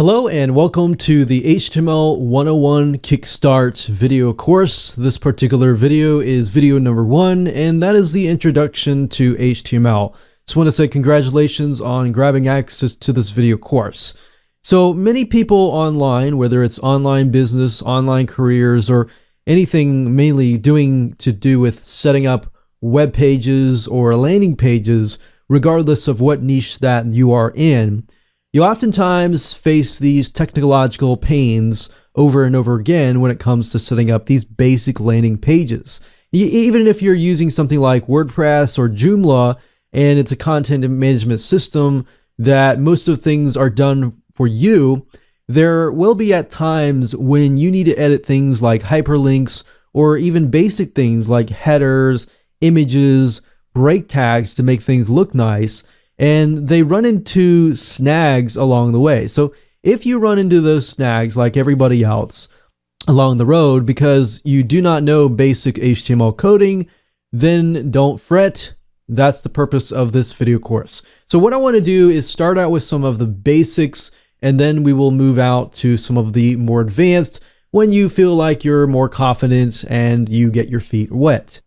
Hello and welcome to the HTML 101 Kickstart video course. This particular video is video number 1, and that is the introduction to HTML. Just want to say congratulations on grabbing access to this video course. So many people online, whether it's online business, online careers, or anything mainly to do with setting up web pages or landing pages, regardless of what niche that you are in, you oftentimes face these technological pains over and over again when it comes to setting up these basic landing pages. Even if you're using something like WordPress or Joomla and it's a content management system that most of the things are done for you, there will be at times when you need to edit things like hyperlinks or even basic things like headers, images, break tags to make things look nice. And they run into snags along the way. So if you run into those snags like everybody else along the road because you do not know basic HTML coding, then don't fret. That's the purpose of this video course. So what I want to do is start out with some of the basics, and then we will move out to some of the more advanced when you feel like you're more confident and you get your feet wet.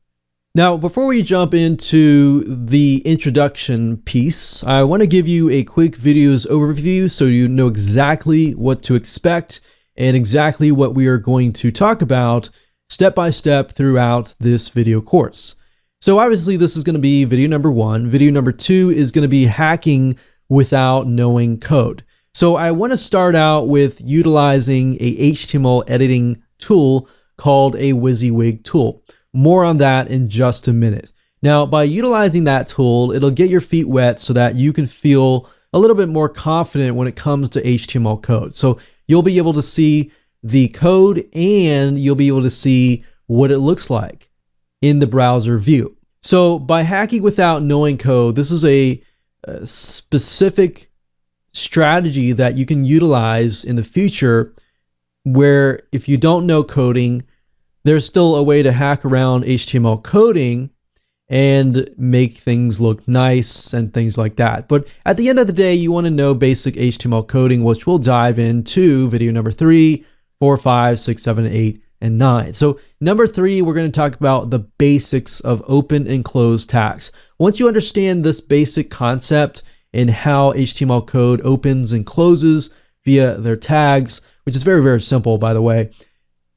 Now, before we jump into the introduction piece, I want to give you a quick videos overview so you know exactly what to expect and exactly what we are going to talk about step by step throughout this video course. So obviously this is going to be video number 1. Video number 2 is going to be hacking without knowing code. So I want to start out with utilizing a HTML editing tool called a WYSIWYG tool. More on that in just a minute. Now, by utilizing that tool, it'll get your feet wet so that you can feel a little bit more confident when it comes to HTML code. So you'll be able to see the code and you'll be able to see what it looks like in the browser view. So by hacking without knowing code, this is a specific strategy that you can utilize in the future where if you don't know coding, there's still a way to hack around HTML coding and make things look nice and things like that. But at the end of the day, you want to know basic HTML coding, which we'll dive into video number 3, 4, 5, 6, 7, 8, and 9. So number 3, we're going to talk about the basics of open and close tags. Once you understand this basic concept and how HTML code opens and closes via their tags, which is very, very simple, by the way,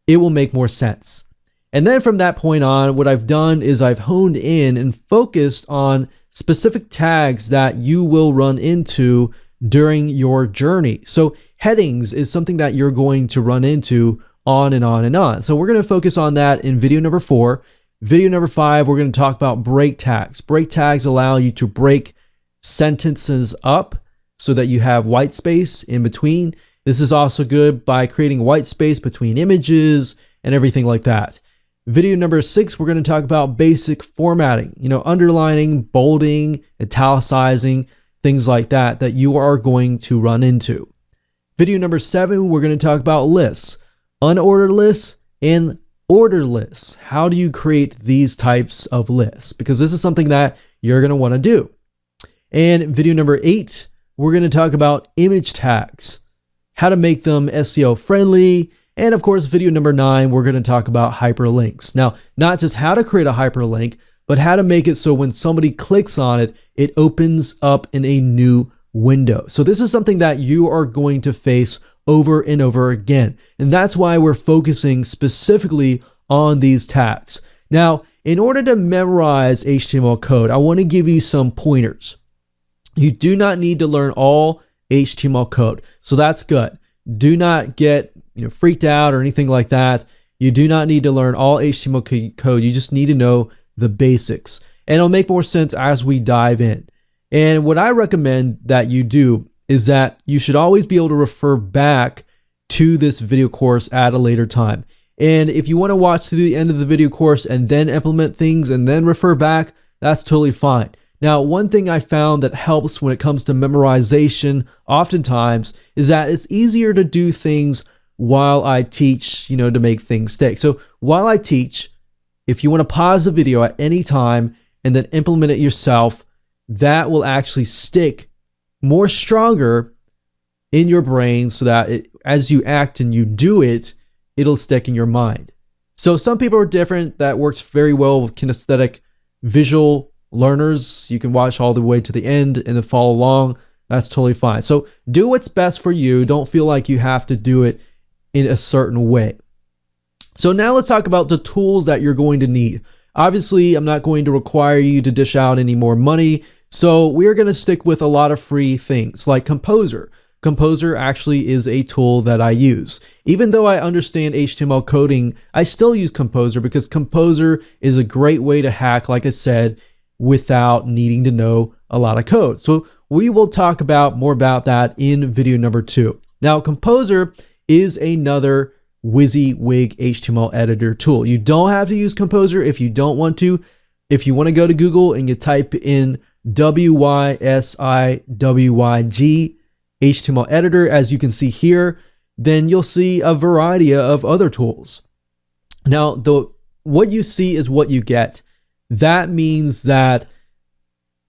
it will make more sense. And then from that point on, what I've done is I've honed in and focused on specific tags that you will run into during your journey. So headings is something that you're going to run into on and on and on. So we're going to focus on that in video number 4. Video number 5, we're going to talk about break tags. Break tags allow you to break sentences up so that you have white space in between. This is also good by creating white space between images and everything like that. Video number 6, we're going to talk about basic formatting, underlining, bolding, italicizing, things like that you are going to run into. Video number 7, we're going to talk about lists, unordered lists and ordered lists. How do you create these types of lists? Because this is something that you're going to want to do. And video number 8, we're going to talk about image tags, how to make them SEO friendly, and of course, video number 9, we're going to talk about hyperlinks. Now, not just how to create a hyperlink, but how to make it so when somebody clicks on it, it opens up in a new window. So this is something that you are going to face over and over again. And that's why we're focusing specifically on these tags. Now, in order to memorize HTML code, I want to give you some pointers. You do not need to learn all HTML code. So that's good. Do not get freaked out or anything like that. You do not need to learn all HTML code. You just need to know the basics. And it'll make more sense as we dive in. And what I recommend that you do is that you should always be able to refer back to this video course at a later time. And if you want to watch to the end of the video course and then implement things and then refer back, that's totally fine. Now, one thing I found that helps when it comes to memorization oftentimes is that it's easier to do things while I teach, to make things stick. So while I teach, if you want to pause the video at any time and then implement it yourself, that will actually stick more stronger in your brain so that as you act and you do it, it'll stick in your mind. So some people are different. That works very well with kinesthetic visual learners. You can watch all the way to the end and then follow along. That's totally fine. So do what's best for you. Don't feel like you have to do it in a certain way. So now let's talk about the tools that you're going to need. Obviously, I'm not going to require you to dish out any more money. So we're going to stick with a lot of free things like Composer. Composer actually is a tool that I use. Even though I understand HTML coding, I still use Composer because Composer is a great way to hack, like I said, without needing to know a lot of code. So we will talk about more about that in video number 2. Now, Composer is another WYSIWYG HTML editor tool. You don't have to use Composer if you don't want to. If you want to go to Google and you type in WYSIWYG HTML editor, as you can see here, then you'll see a variety of other tools. Now, what you see is what you get. That means that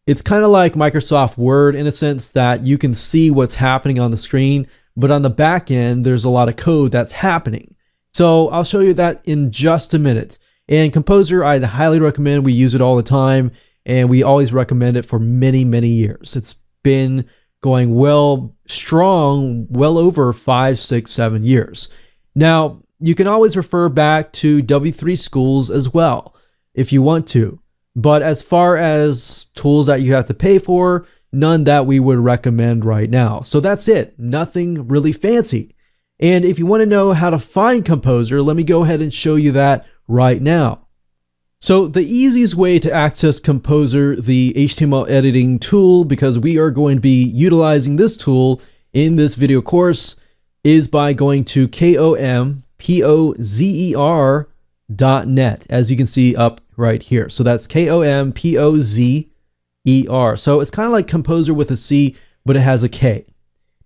it's kind of like Microsoft Word in a sense that you can see what's happening on the screen, but on the back end, there's a lot of code that's happening. So I'll show you that in just a minute. And Composer, I'd highly recommend. We use it all the time, and we always recommend it for many, many years. It's been going strong, well over 5, 6, 7 years. Now, you can always refer back to W3 Schools as well if you want to. But as far as tools that you have to pay for, none that we would recommend right now. So that's it. Nothing really fancy. And if you want to know how to find Composer, let me go ahead and show you that right now. So the easiest way to access Composer, the HTML editing tool, because we are going to be utilizing this tool in this video course, is by going to kompozer.net, as you can see up right here. So that's kompozer. So it's kind of like Composer with a C, but it has a K.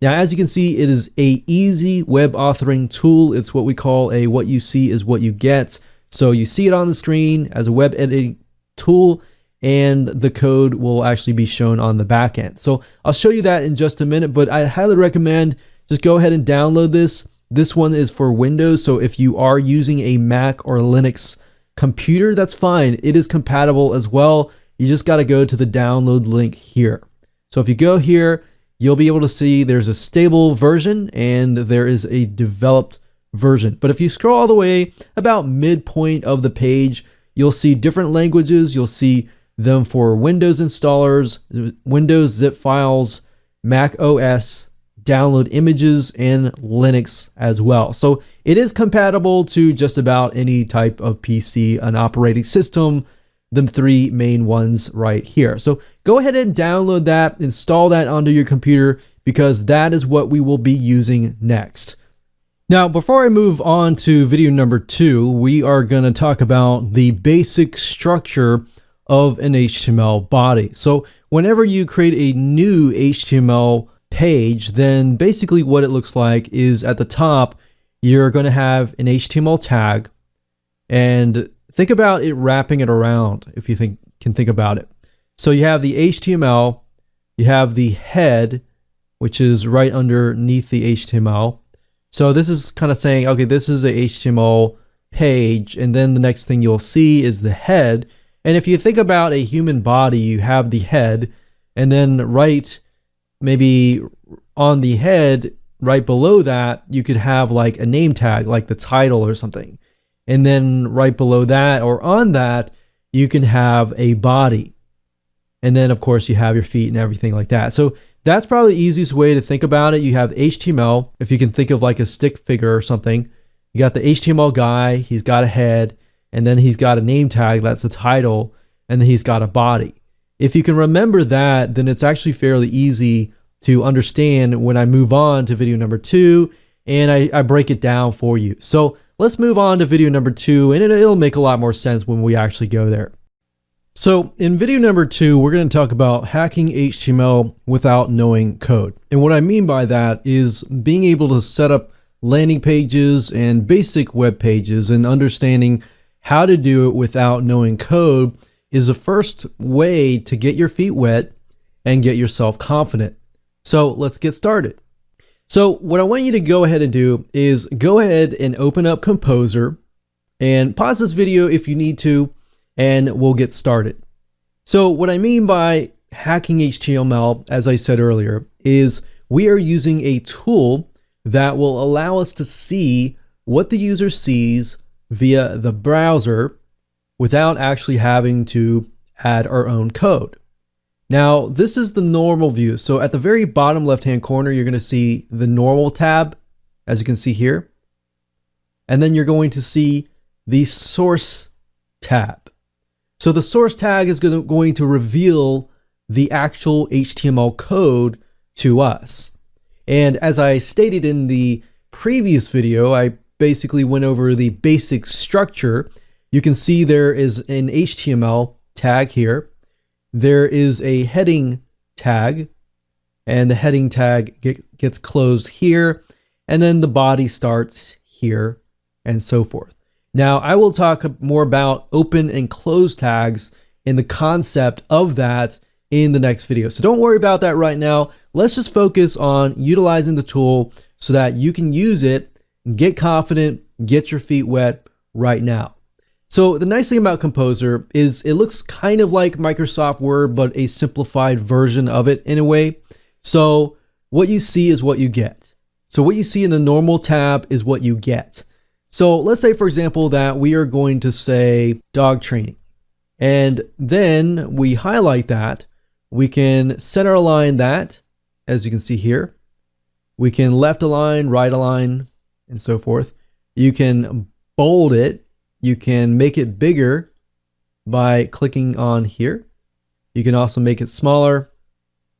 Now, as you can see, it is a easy web authoring tool. It's what we call a what you see is what you get. So you see it on the screen as a web editing tool, and the code will actually be shown on the back end. So I'll show you that in just a minute, but I highly recommend just go ahead and download this. This one is for Windows, so if you are using a Mac or Linux computer, that's fine. It is compatible as well. You just got to go to the download link here. So if you go here, you'll be able to see there's a stable version and there is a developed version. But if you scroll all the way about midpoint of the page, you'll see different languages. You'll see them for Windows installers, Windows zip files, Mac OS, download images, and Linux as well. So it is compatible to just about any type of PC, an operating system, the 3 main ones right here. So go ahead and download that, install that onto your computer, because that is what we will be using next. Now, before I move on to video number 2, we are going to talk about the basic structure of an HTML body. So whenever you create a new HTML page, then basically what it looks like is at the top, you're going to have an HTML tag, and think about it wrapping it around if you can think about it. So you have the HTML, you have the head, which is right underneath the HTML. So this is kind of saying, okay, this is a HTML page, and then the next thing you'll see is the head. And if you think about a human body, you have the head, and then right maybe on the head, right below that, you could have like a name tag, like the title or something. And then right below that or on that, you can have a body. And then of course you have your feet and everything like that. So that's probably the easiest way to think about it. You have HTML, if you can think of like a stick figure or something. You got the HTML guy, he's got a head, and then he's got a name tag, that's a title, and then he's got a body. If you can remember that, then it's actually fairly easy to understand when I move on to video number 2 and I break it down for you. So let's move on to video number 2, and it'll make a lot more sense when we actually go there. So in video number 2, we're going to talk about hacking HTML without knowing code. And what I mean by that is being able to set up landing pages and basic web pages, and understanding how to do it without knowing code is the first way to get your feet wet and get yourself confident. So let's get started. So what I want you to go ahead and do is go ahead and open up Composer and pause this video if you need to, and we'll get started. So what I mean by hacking HTML, as I said earlier, is we are using a tool that will allow us to see what the user sees via the browser without actually having to add our own code. Now, this is the normal view. So at the very bottom left-hand corner, you're going to see the normal tab, as you can see here. And then you're going to see the source tab. So the source tag is going to reveal the actual HTML code to us. And as I stated in the previous video, I basically went over the basic structure. You can see there is an HTML tag here. There is a heading tag, and the heading tag gets closed here, and then the body starts here, and so forth. Now, I will talk more about open and close tags and the concept of that in the next video. So don't worry about that right now. Let's just focus on utilizing the tool so that you can use it, get confident, get your feet wet right now. So the nice thing about Composer is it looks kind of like Microsoft Word, but a simplified version of it in a way. So what you see is what you get. So what you see in the normal tab is what you get. So let's say, for example, that we are going to say dog training, and then we highlight that. We can center align that, as you can see here. We can left align, right align, and so forth. You can bold it. You can make it bigger by clicking on here. You can also make it smaller.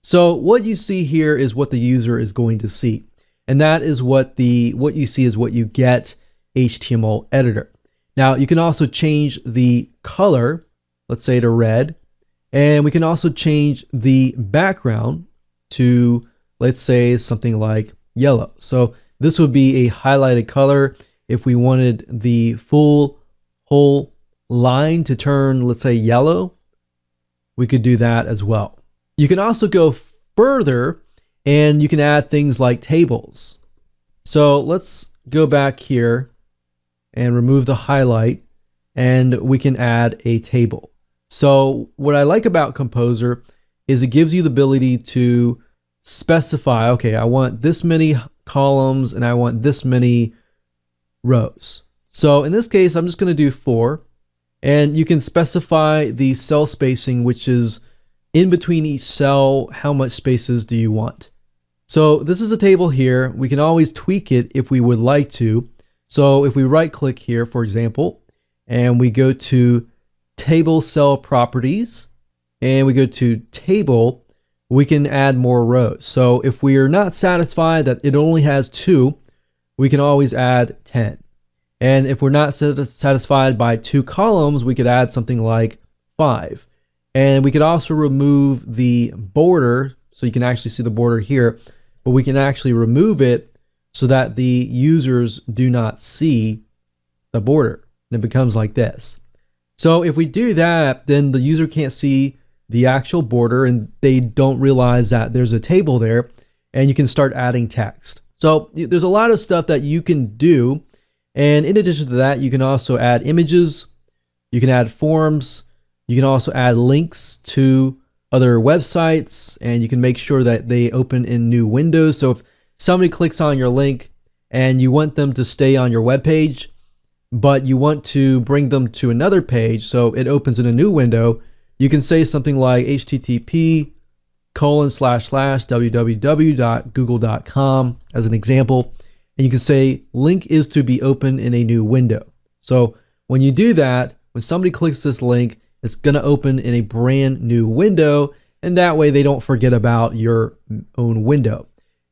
So what you see here is what the user is going to see. And that is what you see is what you get HTML editor. Now you can also change the color, let's say to red, and we can also change the background to, let's say, something like yellow. So this would be a highlighted color. If we wanted the whole line to turn, let's say, yellow, we could do that as well. You can also go further and you can add things like tables. So let's go back here and remove the highlight, and we can add a table. So what I like about Composer is it gives you the ability to specify, okay, I want this many columns and I want this many rows. So in this case, I'm just going to do 4, and you can specify the cell spacing, which is in between each cell. How much spaces do you want? So this is a table here. We can always tweak it if we would like to. So if we right click here, for example, and we go to table cell properties and we go to table, we can add more rows. So if we are not satisfied that it only has 2, we can always add 10. And if we're not satisfied by 2 columns, we could add something like 5. And we could also remove the border, so you can actually see the border here, but we can actually remove it so that the users do not see the border. And it becomes like this. So if we do that, then the user can't see the actual border and they don't realize that there's a table there, and you can start adding text. So there's a lot of stuff that you can do. And in addition to that, you can also add images, you can add forms, you can also add links to other websites, and you can make sure that they open in new windows. So if somebody clicks on your link and you want them to stay on your web page, but you want to bring them to another page so it opens in a new window, you can say something like http://www.google.com as an example. And you can say link is to be open in a new window. So when you do that, when somebody clicks this link, it's going to open in a brand new window, and that way they don't forget about your own window.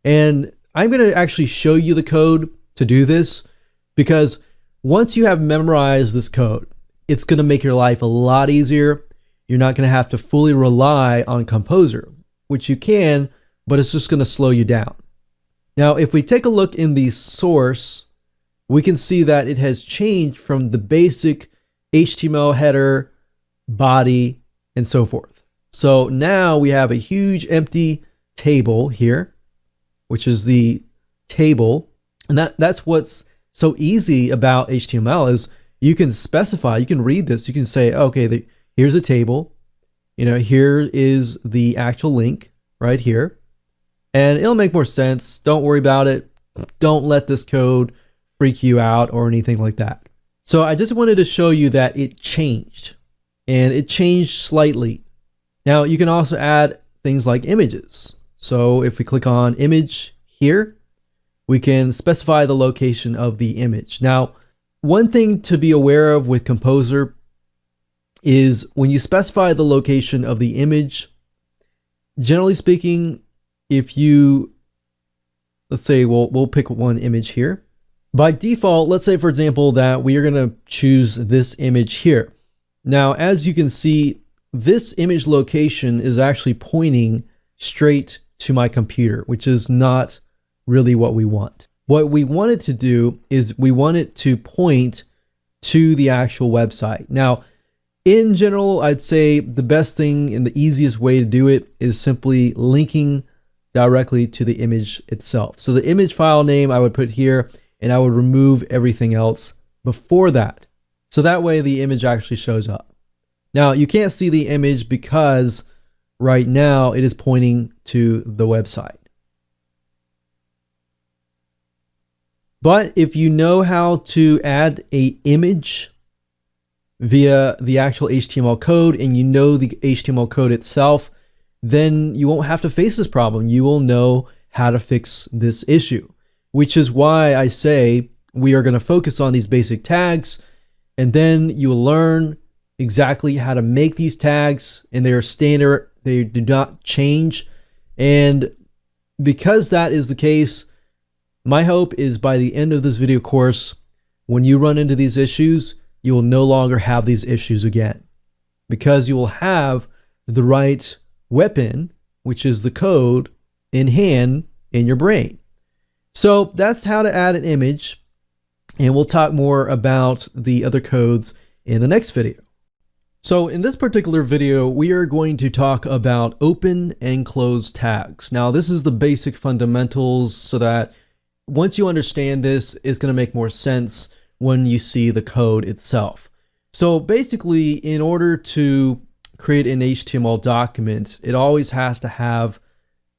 And I'm going to actually show you the code to do this, because once you have memorized this code, it's going to make your life a lot easier. You're not going to have to fully rely on Composer, which you can, but it's just going to slow you down. Now, if we take a look in the source, we can see that it has changed from the basic HTML header, body, and so forth. So now we have a huge empty table here, which is the table. And that's what's so easy about HTML is you can specify, you can read this, you can say, okay, here's a table, here is the actual link right here, and it'll make more sense. Don't worry about it. Don't let this code freak you out or anything like that. So I just wanted to show you that it changed, and it changed slightly. Now you can also add things like images. So if we click on image here, we can specify the location of the image. Now, one thing to be aware of with Composer is when you specify the location of the image, generally speaking, if you, let's say we'll pick one image here. By default, let's say for example that we are going to choose this image here. Now, as you can see, this image location is actually pointing straight to my computer, which is not really what we want. What we want it to do is we want it to point to the actual website. Now, in general, I'd say the best thing and the easiest way to do it is simply linking directly to the image itself. So the image file name I would put here, and I would remove everything else before that. So that way the image actually shows up. Now, you can't see the image because right now it is pointing to the website. But if you know how to add an image via the actual HTML code, and you know the HTML code itself, then you won't have to face this problem. You will know how to fix this issue, which is why I say we are going to focus on these basic tags, and then you will learn exactly how to make these tags, and they are standard. They do not change. And because that is the case, my hope is by the end of this video course, when you run into these issues, you will no longer have these issues again, because you will have the right weapon, which is the code, in hand in your brain. So that's how to add an image, and we'll talk more about the other codes in the next video. So in this particular video, we are going to talk about open and close tags. Now, this is the basic fundamentals so that once you understand this, it's going to make more sense when you see the code itself. So basically, in order to create an HTML document, it always has to have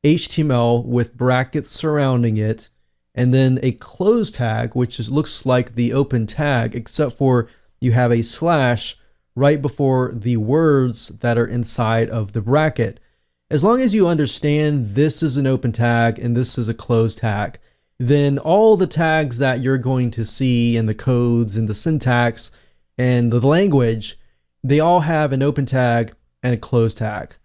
HTML with brackets surrounding it, and then a close tag, which looks like the open tag, except for you have a slash right before the words that are inside of the bracket. As long as you understand this is an open tag and this is a closed tag, then all the tags that you're going to see and the codes and the syntax and the language, they all have an open tag and a closed tag,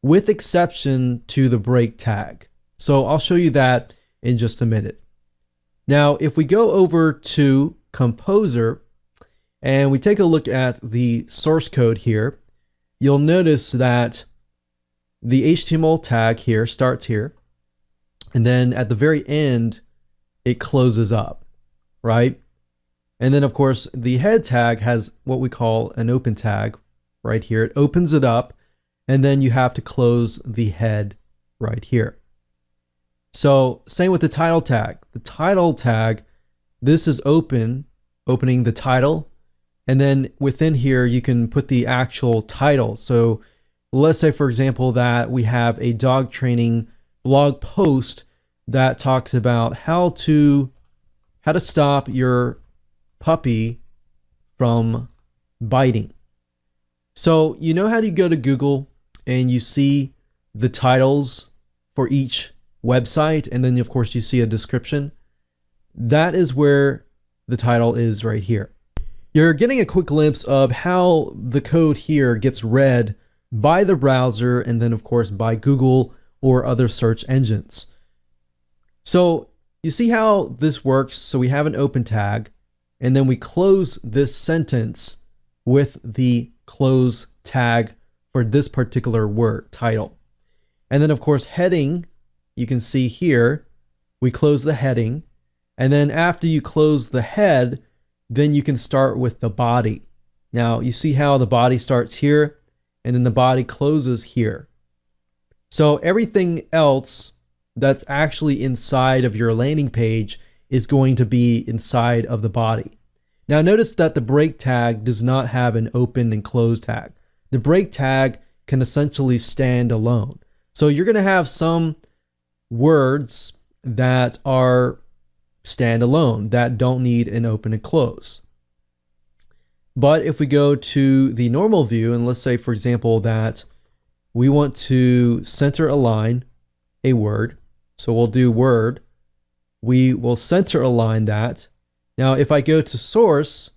with exception to the break tag. So I'll show you that in just a minute. Now, if we go over to Composer and we take a look at the source code here, you'll notice that the HTML tag here starts here, and then at the very end, it closes up, right? And then of course, the head tag has what we call an open tag right here. It opens it up, and then you have to close the head right here. So same with the title tag. The title tag, this is opening the title, and then within here you can put the actual title. So let's say for example that we have a dog training blog post that talks about how to stop your puppy from biting. So you know how you go to Google and you see the titles for each website, and then of course you see a description? That is where the title is right here. You're getting a quick glimpse of how the code here gets read by the browser, and then of course by Google or other search engines. So you see how this works. So we have an open tag, and then we close this sentence with the close tag for this particular word, title. And then of course heading, you can see here, we close the heading, and then after you close the head, then you can start with the body. Now you see how the body starts here, and then the body closes here. So everything else that's actually inside of your landing page is going to be inside of the body. Now notice that the break tag does not have an open and close tag. The break tag can essentially stand alone. So you're going to have some words that are standalone that don't need an open and close. But if we go to the normal view, and let's say, for example, that we want to center align a word. So we'll do word. We will center align that. Now, if I go to source,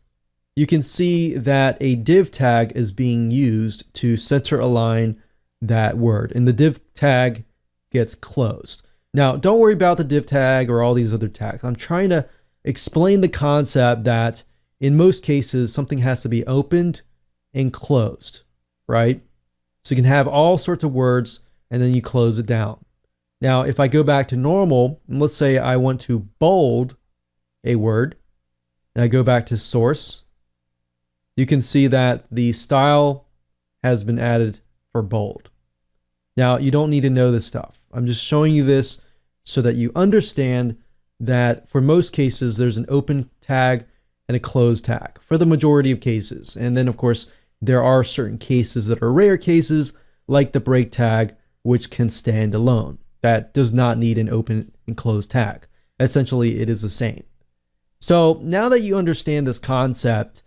you can see that a div tag is being used to center align that word, and the div tag gets closed. Now, don't worry about the div tag or all these other tags. I'm trying to explain the concept that in most cases, something has to be opened and closed, right? So you can have all sorts of words and then you close it down. Now, if I go back to normal, and let's say I want to bold a word, and I go back to source, you can see that the style has been added for bold. Now, you don't need to know this stuff. I'm just showing you this so that you understand that for most cases, there's an open tag and a closed tag for the majority of cases. And then, of course, there are certain cases that are rare cases, like the break tag, which can stand alone. That does not need an open and closed tag. Essentially, it is the same. So now that you understand this concept,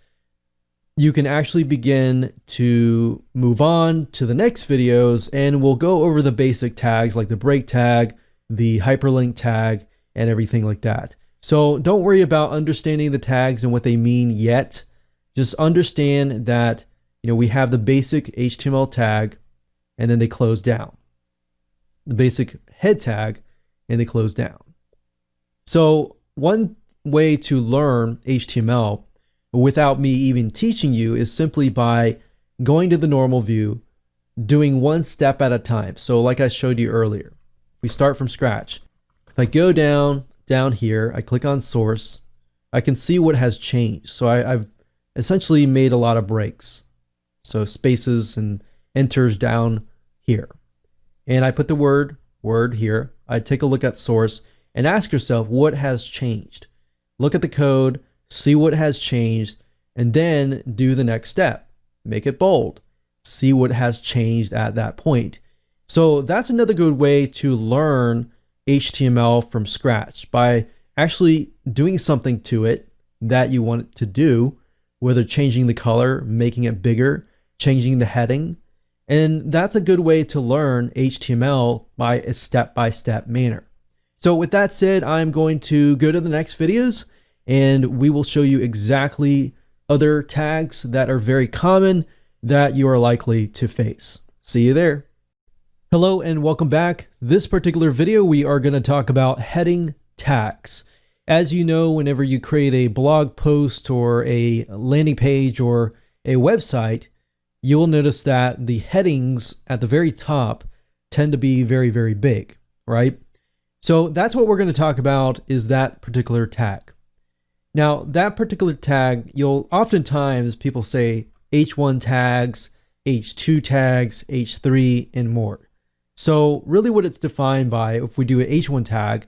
you can actually begin to move on to the next videos, and we'll go over the basic tags like the break tag, the hyperlink tag, and everything like that. So don't worry about understanding the tags and what they mean yet. Just understand that, we have the basic HTML tag, and then they close down. The basic head tag, and they close down. So one way to learn HTML without me even teaching you is simply by going to the normal view, doing one step at a time. So like I showed you earlier, we start from scratch. If I go down here, I click on source, I can see what has changed. So I've essentially made a lot of breaks. So spaces and enters down here. And I put the word here. I take a look at source and ask yourself what has changed. Look at the code, see what has changed, and then do the next step. Make it bold. See what has changed at that point. So that's another good way to learn HTML from scratch, by actually doing something to it that you want it to do, whether changing the color, making it bigger, changing the heading. And that's a good way to learn HTML by a step-by-step manner. So with that said, I'm going to go to the next videos and we will show you exactly other tags that are very common that you are likely to face. See you there. Hello and welcome back. This particular video, we are going to talk about heading tags. As you know, whenever you create a blog post or a landing page or a website, you will notice that the headings at the very top tend to be very, very big, right? So that's what we're going to talk about, is that particular tag. Now, that particular tag, you'll oftentimes people say H1 tags, H2 tags, H3, and more. So really what it's defined by, if we do an H1 tag,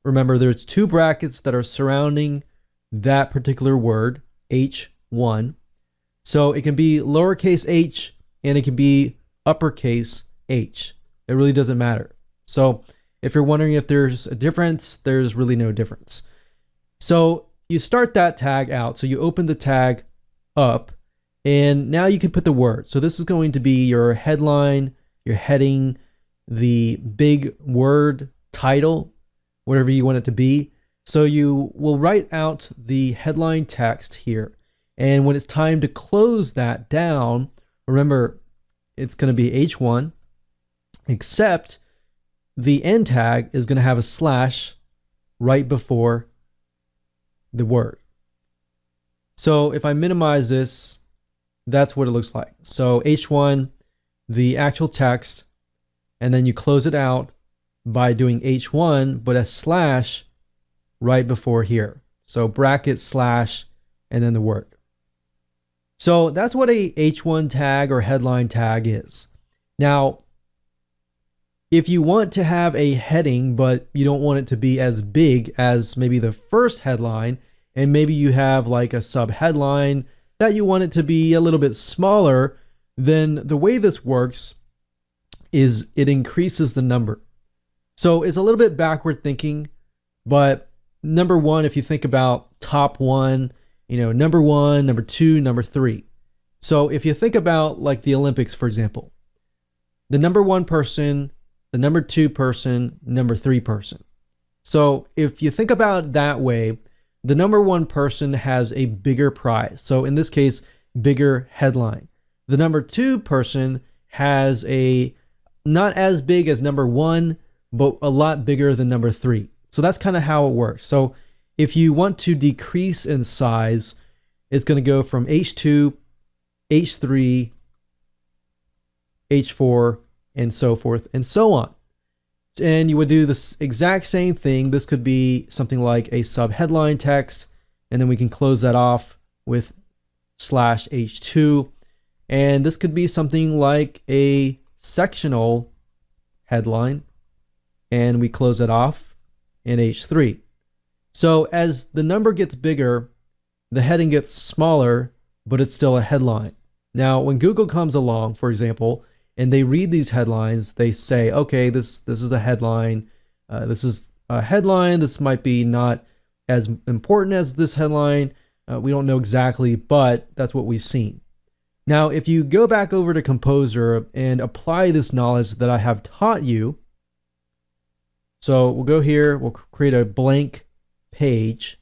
remember there's two brackets that are surrounding that particular word, H1. So it can be lowercase h and it can be uppercase H. It really doesn't matter. So if you're wondering if there's a difference, there's really no difference. So you start that tag out. So you open the tag up and now you can put the word. So this is going to be your headline, your heading, the big word title, whatever you want it to be. So you will write out the headline text here. And when it's time to close that down, remember it's going to be H1, except the end tag is going to have a slash right before the word. So if I minimize this, that's what it looks like. So H1, the actual text, and then you close it out by doing H1, but a slash right before here. So bracket slash and then the word. So that's what a H1 tag or headline tag is. Now, If you want to have a heading, but you don't want it to be as big as maybe the first headline, and maybe you have like a sub headline that you want it to be a little bit smaller, then the way this works is it increases the number. So it's a little bit backward thinking, but number one, if you think about top one, number one, number two, number three. So if you think about like the Olympics, for example, the number one person, the number two person, number three person. So if you think about it that way, the number one person has a bigger prize. So in this case, bigger headline. The number two person has a not as big as number one, but a lot bigger than number three. So that's kind of how it works. So if you want to decrease in size, it's going to go from H2, H3, H4, and so forth and so on. And you would do this exact same thing. This could be something like a sub-headline text, and then we can close that off with /H2. And this could be something like a sectional headline, and we close it off in H3. So as the number gets bigger, the heading gets smaller, but it's still a headline. Now, when Google comes along, for example, and they read these headlines, they say, okay, this is a headline. This is a headline. This might be not as important as this headline. We don't know exactly, but that's what we've seen. Now, if you go back over to Composer and apply this knowledge that I have taught you, so we'll go here, we'll create a blank page.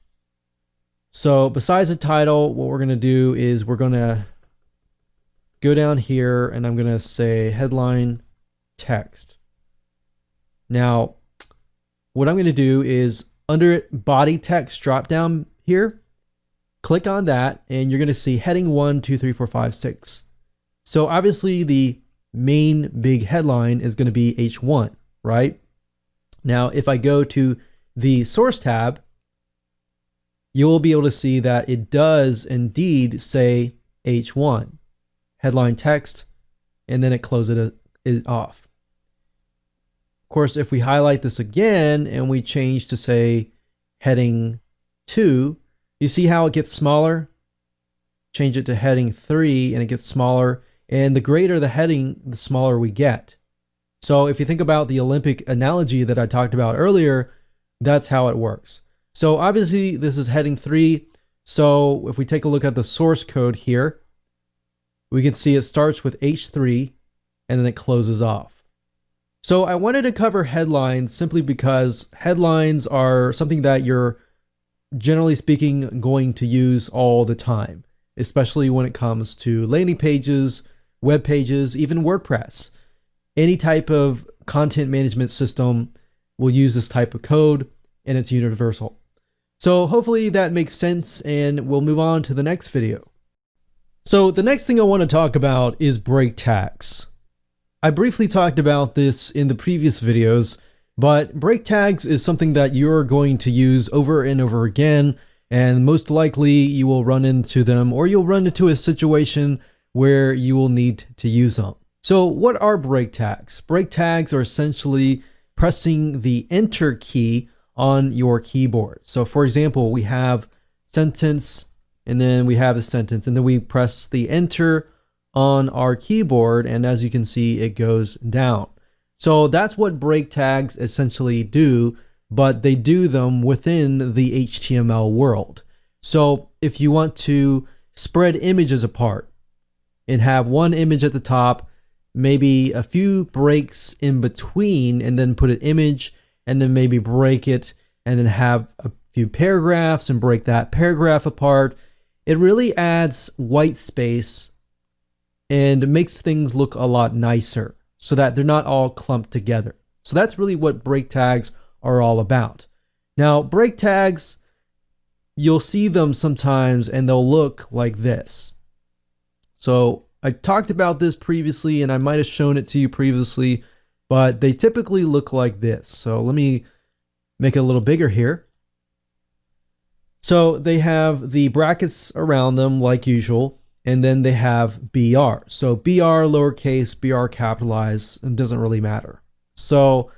So besides the title, what we're going to do is we're going to go down here and I'm going to say headline text. Now, what I'm going to do is under body text drop down here, click on that and you're going to see heading 1, 2, 3, 4, 5, 6. So obviously the main big headline is going to be H1, right? Now, if I go to the source tab, you'll be able to see that it does indeed say H1. Headline text, and then it closes it off. Of course, if we highlight this again and we change to say heading 2, you see how it gets smaller? Change it to heading 3 and it gets smaller, and the greater the heading, the smaller we get. So if you think about the Olympic analogy that I talked about earlier, that's how it works. So obviously this is heading 3. So if we take a look at the source code here, we can see it starts with H3 and then it closes off. So I wanted to cover headlines simply because headlines are something that you're generally speaking going to use all the time, especially when it comes to landing pages, web pages, even WordPress. Any type of content management system will use this type of code, and it's universal. So hopefully that makes sense, and we'll move on to the next video. So the next thing I want to talk about is break tags. I briefly talked about this in the previous videos, but break tags is something that you're going to use over and over again, and most likely you will run into them, or you'll run into a situation where you will need to use them. So what are break tags? Break tags are essentially pressing the enter key on your keyboard. So for example, we have sentence, and then we have a sentence, and then we press the enter on our keyboard, and as you can see, it goes down. So that's what break tags essentially do, but they do them within the HTML world. So if you want to spread images apart and have one image at the top, maybe a few breaks in between, and then put an image, and then maybe break it, and then have a few paragraphs and break that paragraph apart, it really adds white space and makes things look a lot nicer so that they're not all clumped together. So that's really what break tags are all about. Now, break tags, you'll see them sometimes and they'll look like this. So I talked about this previously and I might have shown it to you previously, but they typically look like this. So let me make it a little bigger here. So they have the brackets around them like usual, and then they have BR. So BR lowercase, BR capitalized, it doesn't really matter. So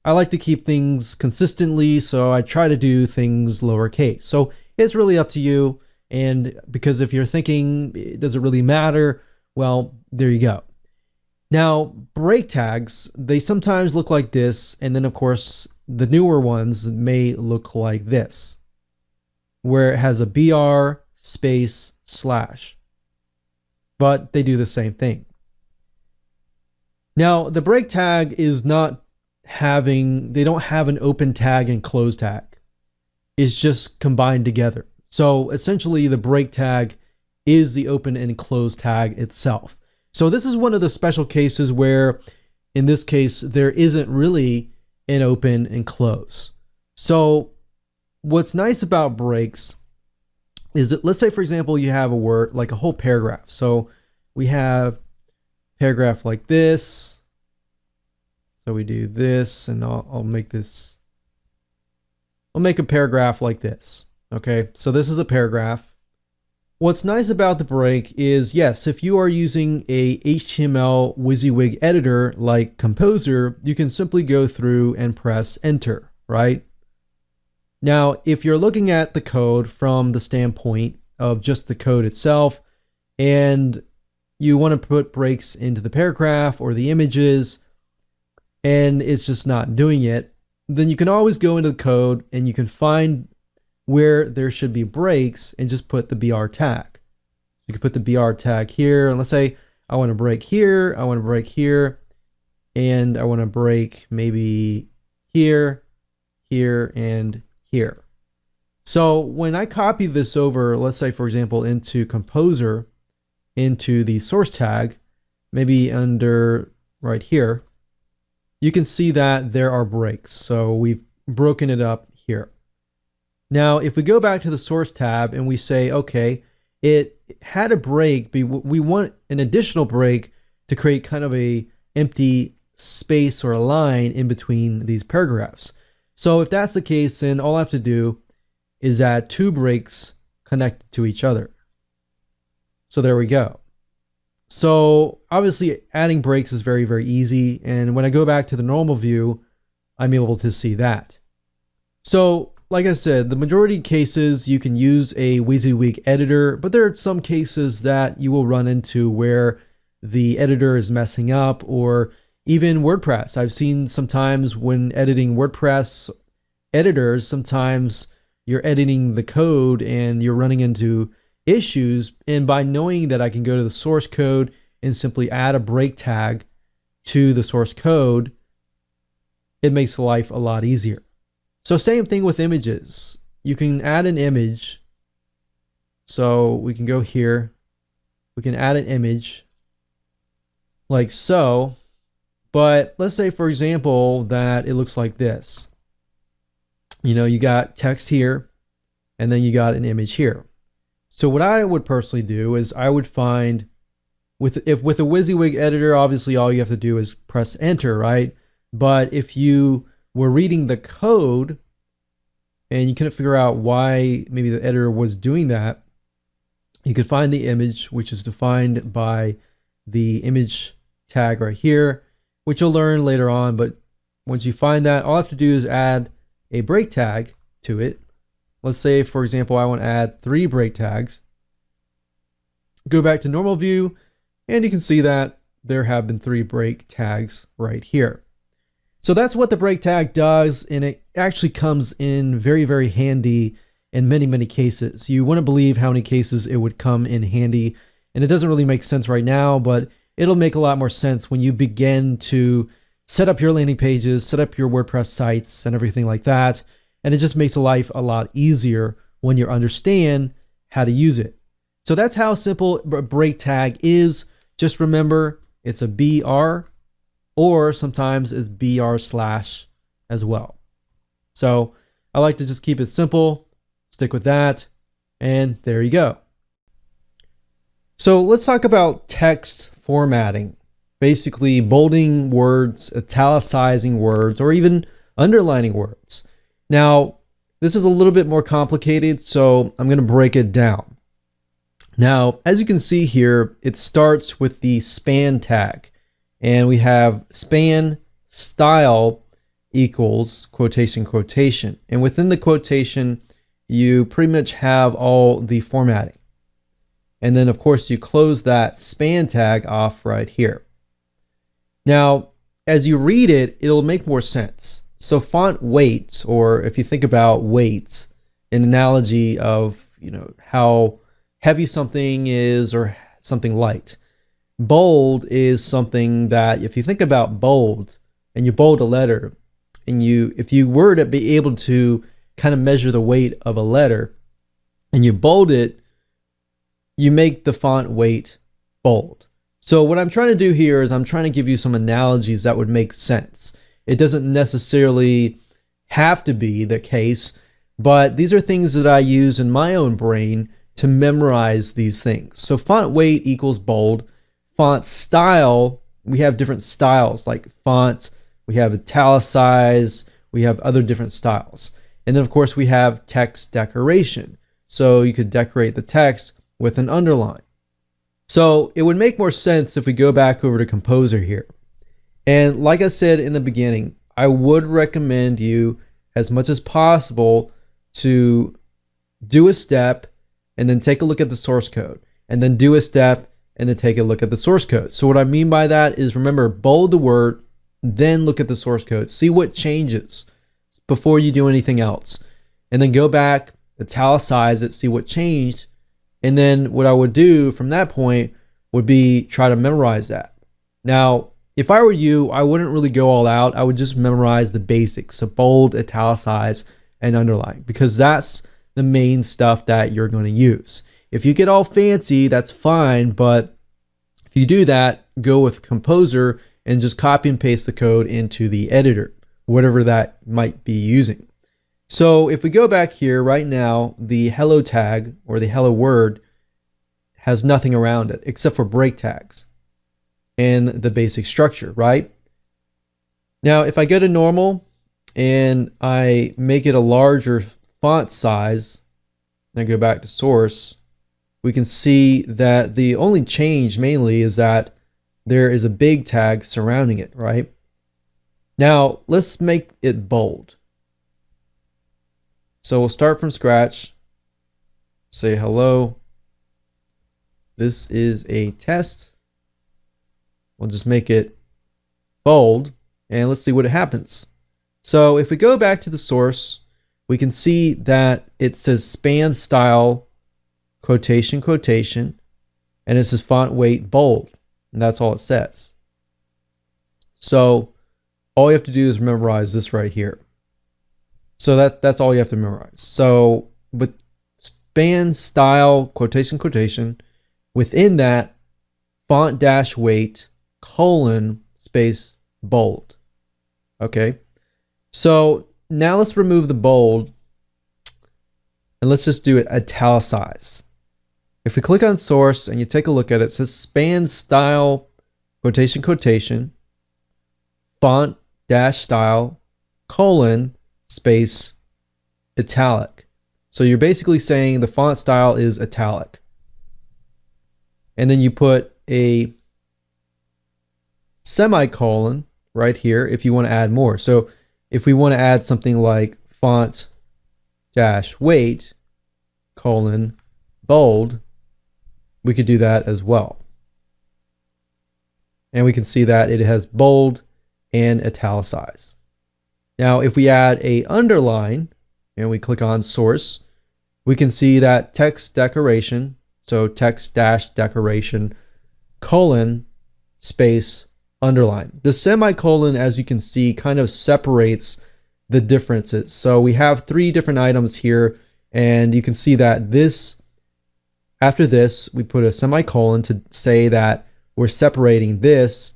I like to keep things consistently, so I try to do things lowercase. So it's really up to you. And because if you're thinking, does it really matter? Well, there you go. Now, break tags, they sometimes look like this. And then, of course, the newer ones may look like this, where it has a BR space slash. But they do the same thing. Now, the break tag is not they don't have an open tag and close tag. It's just combined together. So essentially the break tag is the open and close tag itself. So this is one of the special cases where in this case there isn't really an open and close. So what's nice about breaks is that, let's say for example you have a word like a whole paragraph. So we have paragraph like this. So we do this, and I'll make a paragraph like this. Okay, so this is a paragraph. What's nice about the break is, yes, if you are using a HTML WYSIWYG editor like Composer, you can simply go through and press enter, right? Now, if you're looking at the code from the standpoint of just the code itself, and you want to put breaks into the paragraph or the images, and it's just not doing it, then you can always go into the code and you can find where there should be breaks and just put the BR tag. You can put the BR tag here, and let's say I want to break here, I want to break here, and I want to break maybe here, here, and here. So when I copy this over, let's say for example into Composer, into the source tag, maybe under right here, you can see that there are breaks. So we've broken it up here. Now, if we go back to the source tab and we say, okay, it had a break, but we want an additional break to create kind of a empty space or a line in between these paragraphs. So if that's the case, then all I have to do is add 2 breaks connected to each other. So there we go. So obviously adding breaks is very, very easy. And when I go back to the normal view, I'm able to see that. So like I said, the majority of cases you can use a WYSIWYG editor, but there are some cases that you will run into where the editor is messing up, or even WordPress. I've seen sometimes when editing WordPress editors, sometimes you're editing the code and you're running into issues, and by knowing that I can go to the source code and simply add a break tag to the source code, it makes life a lot easier. So same thing with images. You can add an image. So we can go here, we can add an image like so, but let's say for example that it looks like this. You know, you got text here and then you got an image here. So what I would personally do is I would find, with a WYSIWYG editor, obviously all you have to do is press enter, right? But if you were reading the code and you couldn't figure out why maybe the editor was doing that, you could find the image, which is defined by the image tag right here, which you'll learn later on. But once you find that, all I have to do is add a break tag to it. Let's say, for example, I want to add 3 break tags. Go back to normal view, and you can see that there have been 3 break tags right here. So that's what the break tag does, and it actually comes in very, very handy in many, many cases. You wouldn't believe how many cases it would come in handy, and it doesn't really make sense right now, but it'll make a lot more sense when you begin to set up your landing pages, set up your WordPress sites, and everything like that. And it just makes life a lot easier when you understand how to use it. So that's how simple a break tag is. Just remember, it's a BR, or sometimes it's BR/ as well. So I like to just keep it simple, stick with that, and there you go. So let's talk about text formatting. Basically bolding words, italicizing words, or even underlining words. Now, this is a little bit more complicated, so I'm going to break it down. Now, as you can see here, it starts with the span tag, and we have span style equals quotation quotation. And within the quotation, you pretty much have all the formatting. And then of course you close that span tag off right here. Now, as you read it, it'll make more sense. So font weight, or if you think about weight, an analogy of, how heavy something is or something light. Bold is something that, if you think about bold and you bold a letter, and if you were to be able to kind of measure the weight of a letter and you bold it, you make the font weight bold. So what I'm trying to do here is I'm trying to give you some analogies that would make sense. It doesn't necessarily have to be the case, but these are things that I use in my own brain to memorize these things. So font weight equals bold. Font style, we have different styles like font, we have italicize, we have other different styles. And then of course we have text decoration. So you could decorate the text with an underline. So it would make more sense if we go back over to Composer here. And like I said in the beginning, I would recommend you as much as possible to do a step and then take a look at the source code, and then do a step and then take a look at the source code. So what I mean by that is, remember, bold the word, then look at the source code, see what changes before you do anything else, and then go back, italicize it, see what changed, and then what I would do from that point would be try to memorize that. Now, if I were you, I wouldn't really go all out. I would just memorize the basics, so bold, italicize, and underline, because that's the main stuff that you're going to use. If you get all fancy, that's fine, but if you do that, go with Composer and just copy and paste the code into the editor, whatever that might be using. So if we go back here right now, the hello tag or the hello word has nothing around it except for break tags and the basic structure, right? Now, if I go to normal and I make it a larger font size, and I go back to source, we can see that the only change mainly is that there is a big tag surrounding it, right? Now, let's make it bold. So we'll start from scratch, say hello. This is a test. We'll just make it bold, and let's see what happens. So if we go back to the source, we can see that it says span style, quotation, quotation, and it says font weight bold, and that's all it says. So all you have to do is memorize this right here. So that's all you have to memorize. So with span style, quotation, quotation, within that, font dash weight, colon, space, bold. Okay, so now let's remove the bold and let's just do it italicize. If we click on source and you take a look at it, it says span style, quotation, quotation, font dash style, colon, space, italic. So you're basically saying the font style is italic. And then you put a semicolon right here if you want to add more. So if we want to add something like font dash weight, colon, bold, we could do that as well. And we can see that it has bold and italicize. Now, if we add a underline and we click on source, we can see that text decoration, so text dash decoration, colon, space, underline. The semicolon, as you can see, kind of separates the differences. So we have three different items here, and you can see that after this, we put a semicolon to say that we're separating this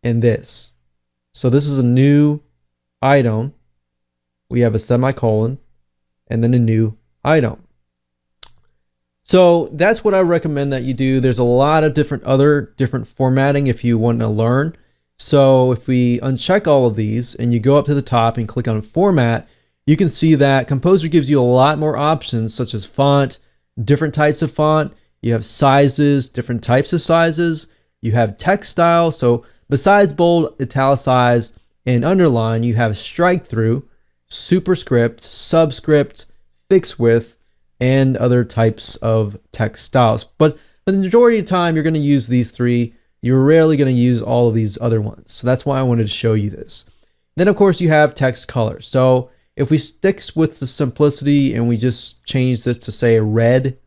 and this. So this is a new item. We have a semicolon and then a new item. So that's what I recommend that you do. There's a lot of different formatting if you want to learn. So if we uncheck all of these and you go up to the top and click on format, you can see that Composer gives you a lot more options, such as font, different types of font. You have sizes, different types of sizes. You have text style. So besides bold, italicize, and underline, you have strike through, superscript, subscript, fixed with, and other types of text styles. But the majority of the time, you're going to use these three. You're rarely going to use all of these other ones. So that's why I wanted to show you this. Then, of course, you have text color. So if we stick with the simplicity and we just change this to say red,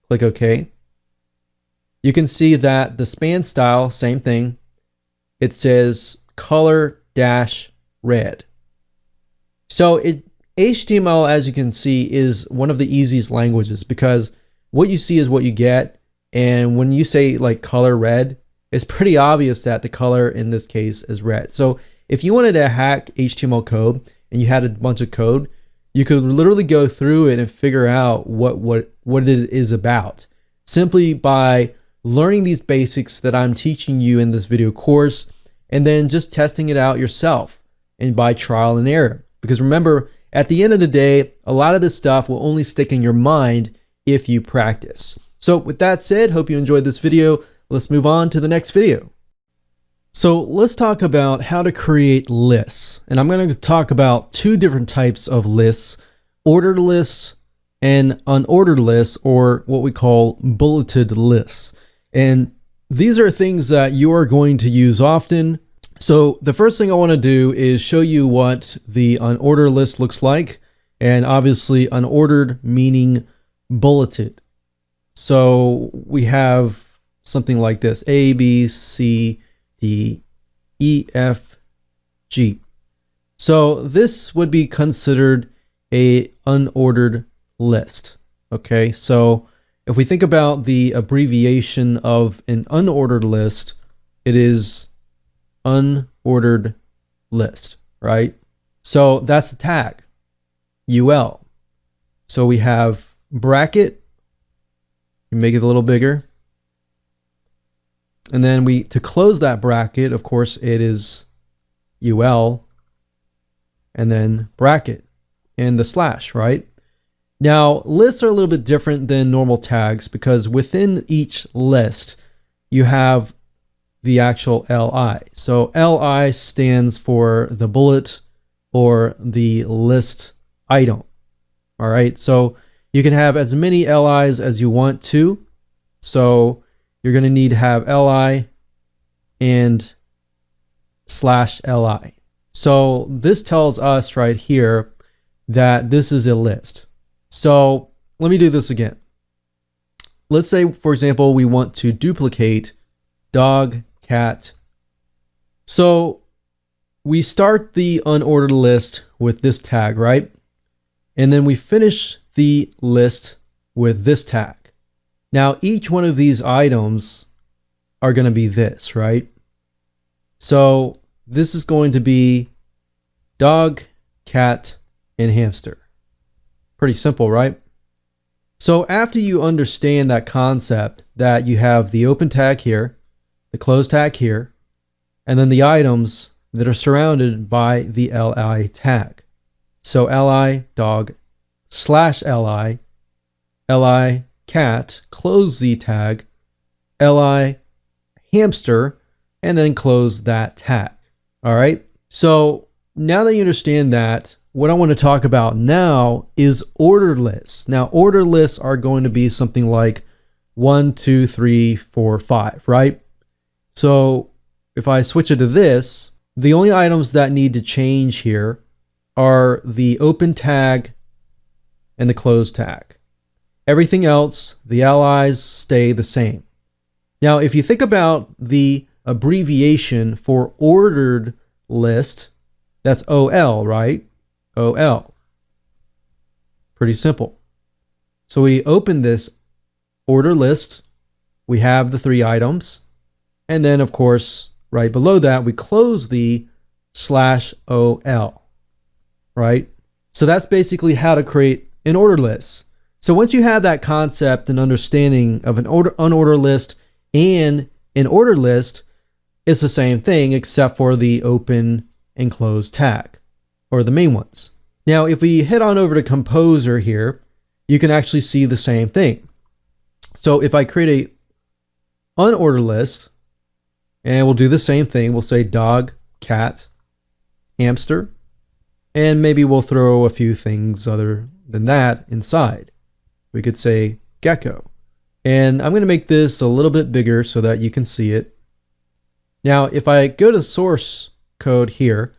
click OK. You can see that the span style, same thing. It says color dash red. So HTML, as you can see, is one of the easiest languages because what you see is what you get. And when you say like color red, it's pretty obvious that the color in this case is red. So if you wanted to hack HTML code and you had a bunch of code, you could literally go through it and figure out what it is about simply by learning these basics that I'm teaching you in this video course, and then just testing it out yourself and by trial and error. Because remember, at the end of the day, a lot of this stuff will only stick in your mind if you practice. So with that said, hope you enjoyed this video. Let's move on to the next video. So let's talk about how to create lists. And I'm going to talk about two different types of lists: ordered lists and unordered lists, or what we call bulleted lists. And these are things that you are going to use often. So the first thing I want to do is show you what the unordered list looks like. And obviously unordered meaning bulleted. So we have something like this: A, B, C, D, E, F, G. So this would be considered a unordered list. Okay, so if we think about the abbreviation of an unordered list, it is unordered list, right? So that's the tag, UL. So we have bracket, you make it a little bigger. And then to close that bracket, of course, it is UL and then bracket and the slash, right? Now, lists are a little bit different than normal tags because within each list, you have the actual LI. So LI stands for the bullet or the list item. All right, so you can have as many LIs as you want to. So you're going to need to have LI and /LI. So this tells us right here that this is a list. So let me do this again. Let's say, for example, we want to duplicate dog, cat. So we start the unordered list with this tag, right? And then we finish the list with this tag. Now, each one of these items are going to be this, right? So this is going to be dog, cat, and hamster. Pretty simple, right? So after you understand that concept, that you have the open tag here, the close tag here, and then the items that are surrounded by the LI tag. So LI dog /LI, LI cat, close the tag, LI hamster, and then close that tag. All right. So now that you understand that, what I want to talk about now is ordered lists. Now, ordered lists are going to be something like 1, 2, 3, 4, 5, right? So if I switch it to this, the only items that need to change here are the open tag and the close tag. Everything else, the LIs stay the same. Now, if you think about the abbreviation for ordered list, that's OL, right? OL. Pretty simple. So we open this order list, we have the 3 items, and then of course, right below that, we close the /OL, right? So that's basically how to create an order list. So once you have that concept and understanding of an unordered list and an ordered list, it's the same thing except for the open and close tag, or the main ones. Now, if we head on over to Composer here, you can actually see the same thing. So if I create a unordered list, and we'll do the same thing, we'll say dog, cat, hamster, and maybe we'll throw a few things other than that inside. We could say gecko. And I'm going to make this a little bit bigger so that you can see it. Now, if I go to source code here,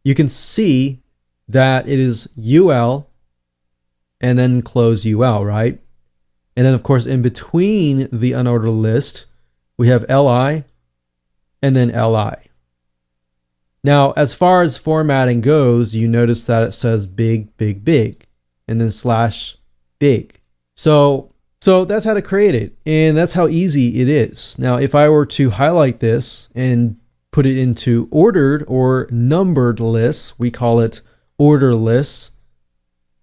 you can see that it is UL and then close UL, right? And then of course, in between the unordered list, we have LI and then LI. Now, as far as formatting goes, you notice that it says big, big, big, and then slash big. So that's how to create it, and that's how easy it is. Now, if I were to highlight this and put it into ordered or numbered lists, we call it order lists,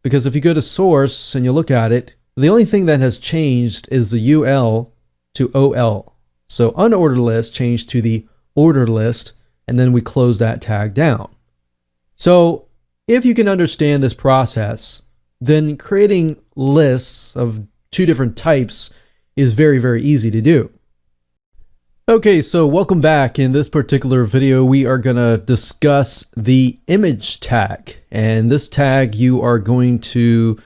because if you go to source and you look at it, the only thing that has changed is the UL to OL. So unordered list changed to the ordered list, and then we close that tag down. So if you can understand this process, then creating lists of two different types is very, very easy to do. Okay, so welcome back. In this particular video, we are going to discuss the image tag. And this tag you are going to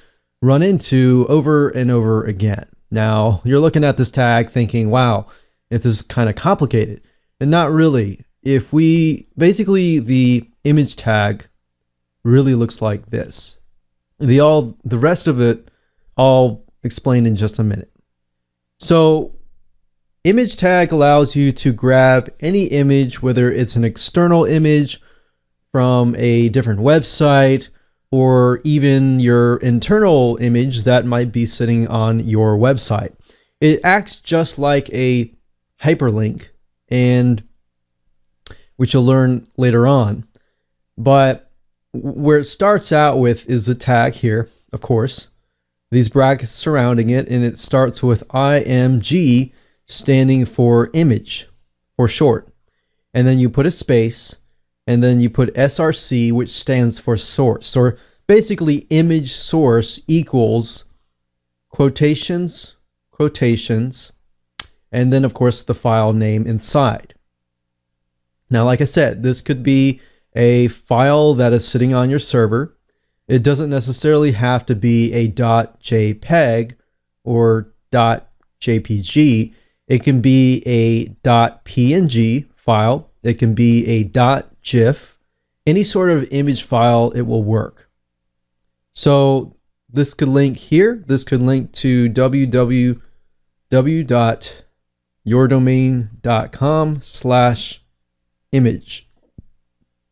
run into over and over again. Now, you're looking at this tag thinking, wow, this is kind of complicated. And not really. The image tag really looks like this. The rest of it I'll explain in just a minute. So image tag allows you to grab any image, whether it's an external image from a different website or even your internal image that might be sitting on your website. It acts just like a hyperlink, and which you'll learn later on. But where it starts out with is the tag here, of course, these brackets surrounding it, and it starts with IMG, standing for image for short. And then you put a space, and then you put SRC, which stands for source, or basically image source equals quotations, and then of course the file name inside. Now, like I said, this could be a file that is sitting on your server. It doesn't necessarily have to be a .jpeg or .jpg. It can be a .png file. It can be a .gif. Any sort of image file, it will work. So this could link here. This could link to www.yourdomain.com/image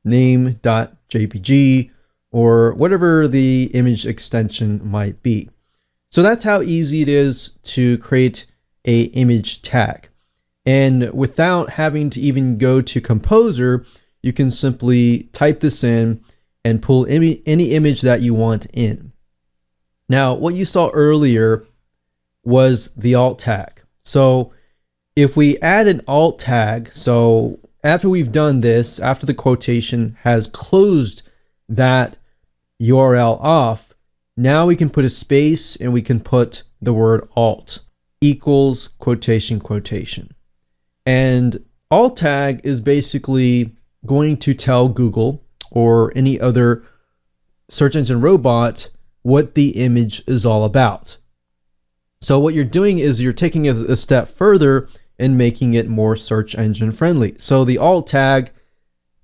name.jpg or whatever the image extension might be. So that's how easy it is to create a image tag. And without having to even go to Composer, you can simply type this in and pull any image that you want in. Now, what you saw earlier was the alt tag. So if we add an alt tag, so after we've done this, after the quotation has closed that URL off, now we can put a space and we can put the word alt equals quotation. And alt tag is basically going to tell Google or any other search engine robot what the image is all about. So what you're doing is you're taking a step further and making it more search engine friendly. So the alt tag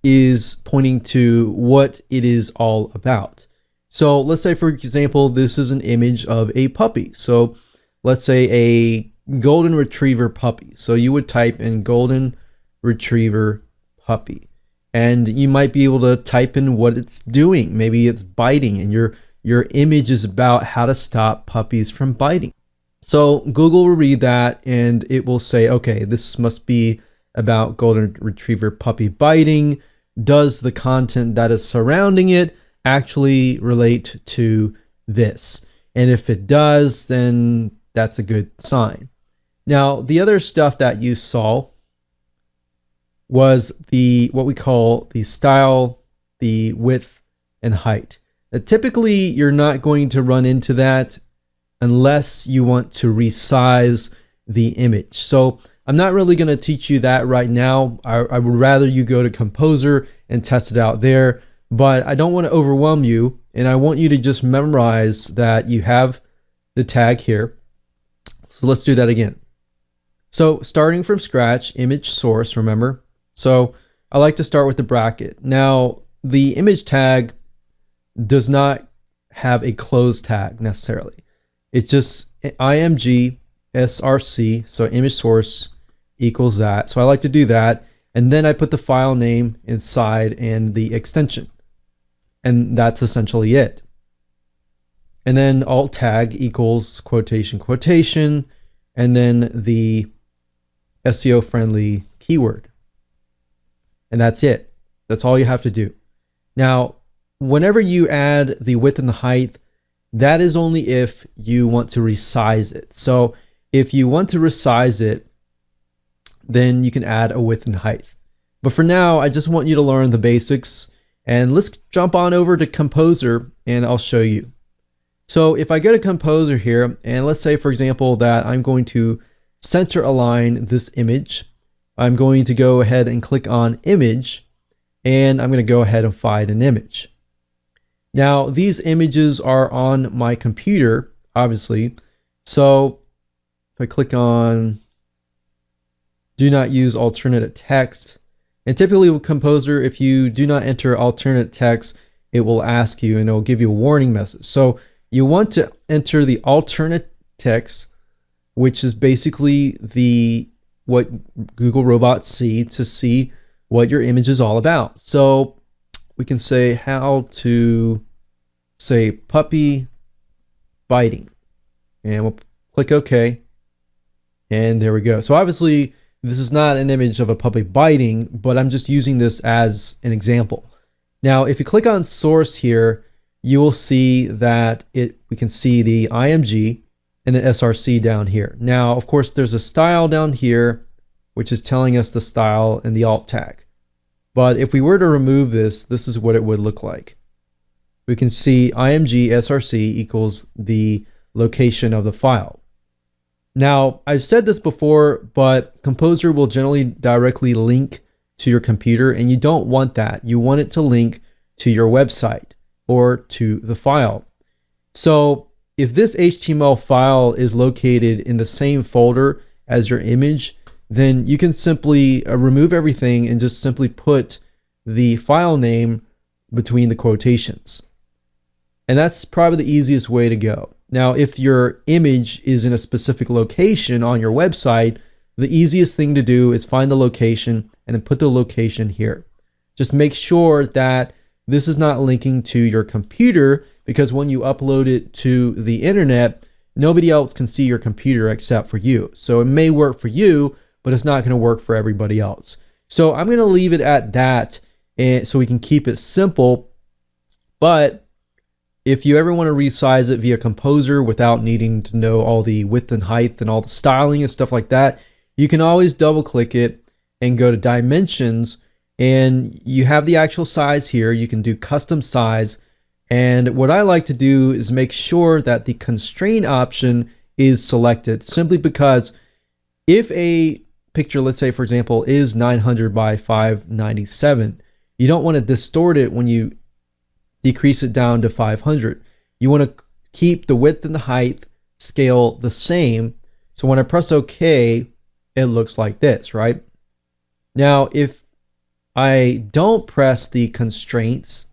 is pointing to what it is all about. So let's say, for example, this is an image of a puppy. So let's say a golden retriever puppy. So you would type in golden retriever puppy, and you might be able to type in what it's doing. Maybe it's biting, and your image is about how to stop puppies from biting. So Google will read that and it will say, okay, this must be about golden retriever puppy biting. Does the content that is surrounding it actually relate to this? And if it does, then that's a good sign. Now, the other stuff that you saw was what we call the style, the width, and height. Typically, you're not going to run into that unless you want to resize the image. So I'm not really going to teach you that right now. I would rather you go to Composer and test it out there, but I don't want to overwhelm you, and I want you to just memorize that you have the tag here. So let's do that again. So starting from scratch, image source, remember? So I like to start with the bracket. Now, the image tag does not have a close tag necessarily. It's just img src, so image source equals that. So I like to do that. And then I put the file name inside and the extension. And that's essentially it. And then alt tag equals quotation, quotation, and then the SEO friendly keyword. And that's it. That's all you have to do. Now, whenever you add the width and the height, that is only if you want to resize it. So if you want to resize it, then you can add a width and height. But for now, I just want you to learn the basics, and let's jump on over to Composer and I'll show you. So if I go to Composer here, and let's say, for example, that I'm going to center align this image, I'm going to go ahead and click on Image, and I'm going to go ahead and find an image. Now, these images are on my computer, obviously. So if I click on Do Not Use Alternate Text, and typically with Composer, if you do not enter alternate text, it will ask you and it will give you a warning message. So you want to enter the alternate text, which is basically what Google robots see to see what your image is all about. So we can say how to say puppy biting, and we'll click OK, and there we go. So obviously this is not an image of a puppy biting, but I'm just using this as an example. Now if you click on source here, you will see that we can see the IMG and the SRC down here. Now of course there's a style down here which is telling us the style and the alt tag. But if we were to remove this, this is what it would look like. We can see IMG SRC equals the location of the file. Now, I've said this before, but Composer will generally directly link to your computer, and you don't want that. You want it to link to your website or to the file. So if this HTML file is located in the same folder as your image, then you can simply remove everything and just simply put the file name between the quotations. And that's probably the easiest way to go. Now, if your image is in a specific location on your website, the easiest thing to do is find the location and then put the location here. Just make sure that this is not linking to your computer, because when you upload it to the internet, nobody else can see your computer except for you. So it may work for you, but it's not going to work for everybody else. So I'm going to leave it at that, and so we can keep it simple. But if you ever want to resize it via Composer without needing to know all the width and height and all the styling and stuff like that, you can always double click it and go to Dimensions, and you have the actual size here. You can do custom size, and what I like to do is make sure that the constraint option is selected, simply because if a picture, let's say for example, is 900 by 597, you don't want to distort it when you decrease it down to 500. You want to keep the width and the height scale the same. So when I press OK, it looks like this, right? Now, if I don't press the constraints,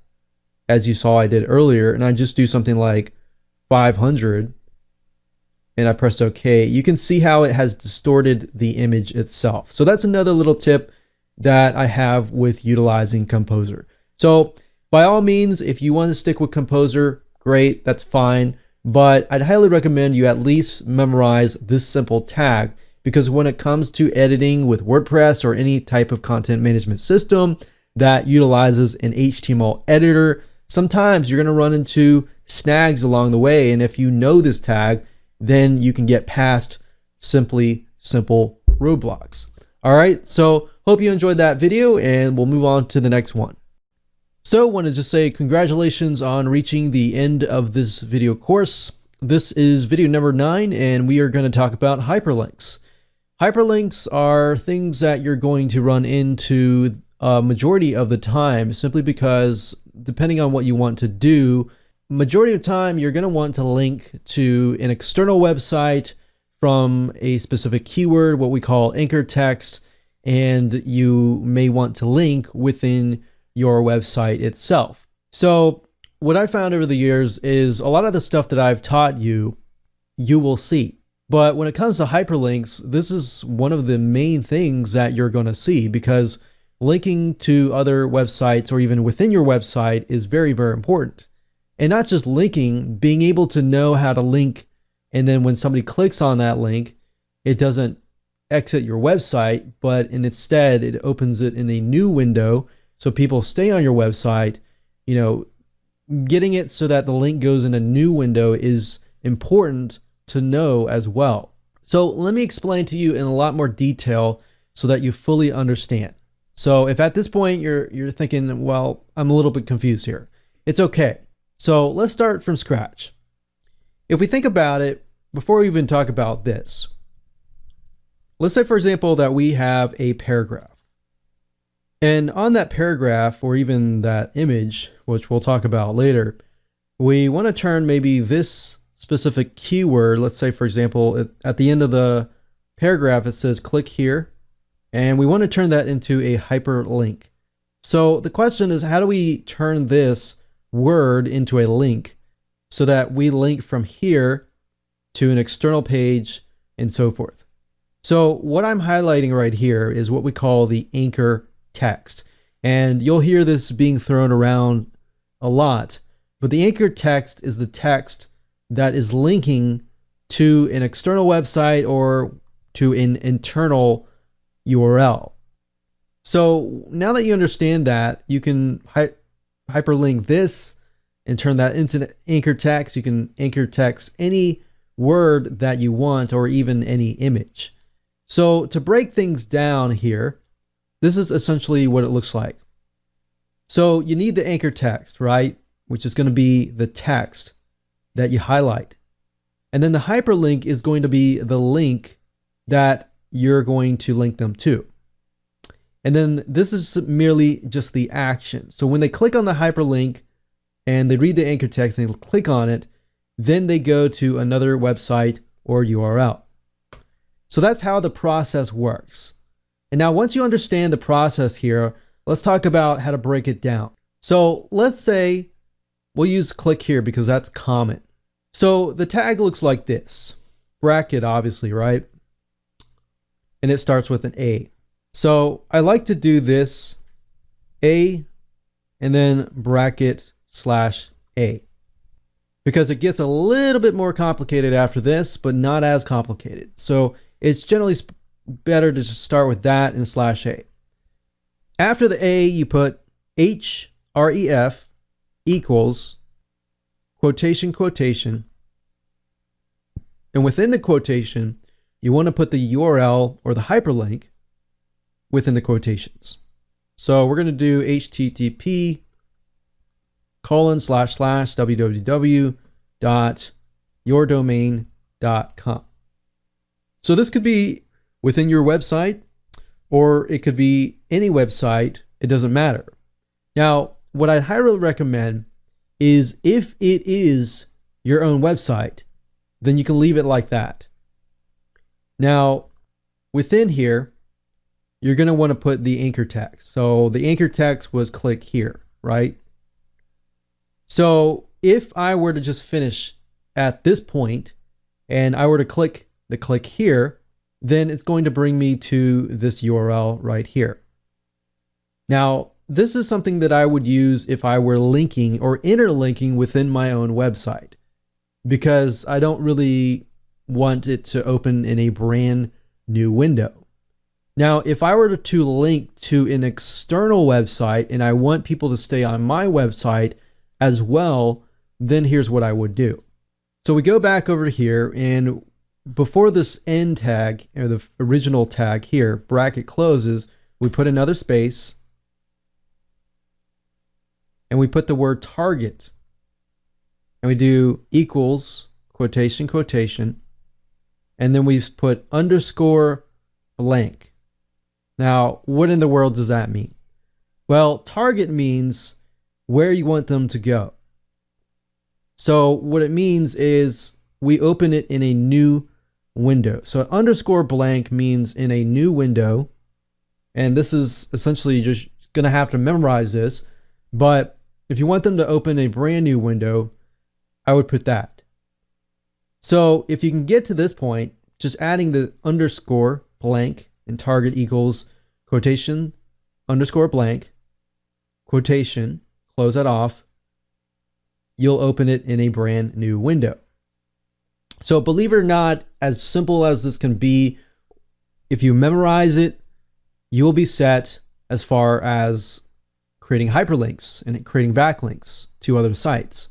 as you saw I did earlier, and I just do something like 500, and I press OK, you can see how it has distorted the image itself. So that's another little tip that I have with utilizing Composer. So by all means, if you want to stick with Composer, great, that's fine. But I'd highly recommend you at least memorize this simple tag, because when it comes to editing with WordPress or any type of content management system that utilizes an HTML editor, sometimes you're going to run into snags along the way. And if you know this tag, then you can get past simple roadblocks. All right, so hope you enjoyed that video, and we'll move on to the next one. So I wanted to say congratulations on reaching the end of this video course. This is video number 9, and we are going to talk about hyperlinks. Hyperlinks are things that you're going to run into a majority of the time, simply because depending on what you want to do, majority of the time you're going to want to link to an external website from a specific keyword, what we call anchor text, and you may want to link within your website itself. So what I found over the years is a lot of the stuff that I've taught you, you will see. But when it comes to hyperlinks, this is one of the main things that you're going to see, because linking to other websites or even within your website is very, very important. And not just linking, being able to know how to link, and then when somebody clicks on that link, it doesn't exit your website, but instead it opens it in a new window so people stay on your website. You know, getting it so that the link goes in a new window is important to know as well. So let me explain to you in a lot more detail so that you fully understand. So if at this point you're thinking, well, I'm a little bit confused here, it's okay. So let's start from scratch. If we think about it, before we even talk about this, let's say, for example, that we have a paragraph. And on that paragraph, or even that image, which we'll talk about later, we want to turn maybe this specific keyword. Let's say, for example, at the end of the paragraph, it says click here, and we want to turn that into a hyperlink. So the question is, how do we turn this word into a link so that we link from here to an external page and so forth? So what I'm highlighting right here is what we call the anchor text. And you'll hear this being thrown around a lot, but the anchor text is the text that is linking to an external website or to an internal URL. So now that you understand that, you can hyperlink this and turn that into anchor text. You can anchor text any word that you want, or even any image. So to break things down here, this is essentially what it looks like. So you need the anchor text, right? Which is going to be the text that you highlight. And then the hyperlink is going to be the link that you're going to link them to. And then this is merely just the action. So when they click on the hyperlink and they read the anchor text and they click on it, then they go to another website or URL. So that's how the process works. And now once you understand the process here, let's talk about how to break it down. So let's say we'll use click here because that's common. So the tag looks like this. Bracket, obviously, right? And it starts with an A. So I like to do this A and then bracket / A, because it gets a little bit more complicated after this, but not as complicated. So it's generally better to just start with that and /A. After the A, you put href equals quotation, quotation. And within the quotation, you want to put the URL or the hyperlink within the quotations. So we're going to do http://www.yourdomain.com. So this could be within your website, or it could be any website. It doesn't matter. Now, what I'd highly recommend is, if it is your own website, then you can leave it like that. Now, within here, you're going to want to put the anchor text. So the anchor text was click here, right? So if I were to just finish at this point and I were to click the click here, then it's going to bring me to this URL right here. Now, this is something that I would use if I were linking or interlinking within my own website, because I don't really want it to open in a brand new window. Now, if I were to link to an external website and I want people to stay on my website as well, then here's what I would do. So we go back over here, and before this end tag, or the original tag here, bracket closes, we put another space, and we put the word target, and we do equals quotation, quotation, and then we put underscore blank. Now, what in the world does that mean? Well, target means where you want them to go. So what it means is we open it in a new window. So underscore blank means in a new window. And this is essentially just going to have to memorize this. But if you want them to open a brand new window, I would put that. So if you can get to this point, just adding the underscore blank and target equals quotation underscore blank, quotation, close that off, you'll open it in a brand new window. So believe it or not, as simple as this can be, if you memorize it, you'll be set as far as creating hyperlinks and creating backlinks to other sites.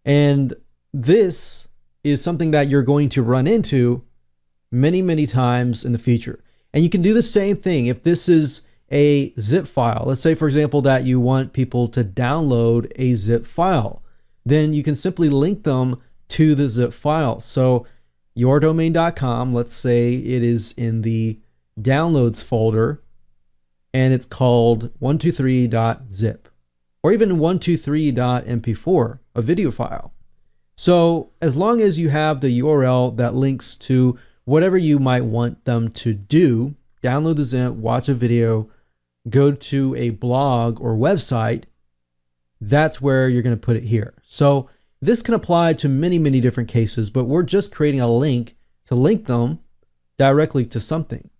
And this is something that you're going to run into many, many times in the future. And you can do the same thing if this is a zip file. Let's say, for example, that you want people to download a zip file. Then you can simply link them to the zip file. So yourdomain.com, let's say it is in the downloads folder and it's called 123.zip or even 123.mp4, a video file. So as long as you have the URL that links to whatever you might want them to do, download the zip, watch a video, go to a blog or website, that's where you're going to put it here. So this can apply to many, many different cases, but we're just creating a link to link them directly to something.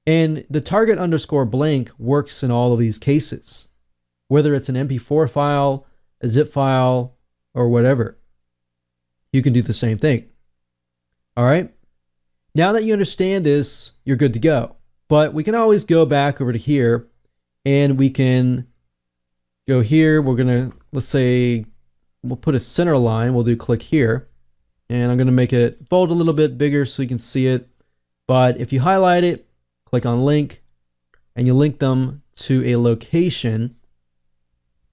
And the target underscore blank works in all of these cases, whether it's an MP4 file, a zip file, or whatever. You can do the same thing. All right. Now that you understand this, you're good to go. But we can always go back over to here and we can go here. We're going to, let's say, we'll put a center line. We'll do click here. And I'm going to make it bold a little bit bigger so you can see it. But if you highlight it, click on link, and you link them to a location,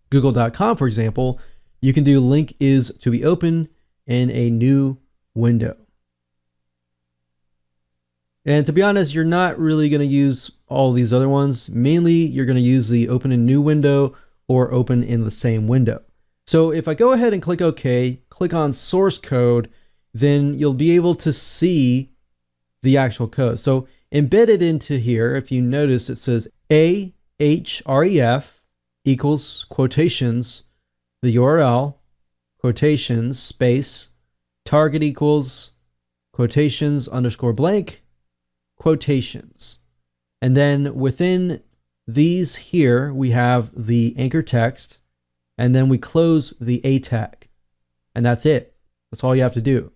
google.com, for example, you can do link is to be open in a new window. And to be honest, you're not really going to use all these other ones. Mainly, you're going to use the open in new window or open in the same window. So if I go ahead and click OK, click on source code, then you'll be able to see the actual code. So embedded into here, if you notice, it says ahref equals quotations, the URL, quotations, space, target equals quotations underscore blank, quotations. And then within these here, we have the anchor text, and then we close the A tag. And that's it. That's all you have to do.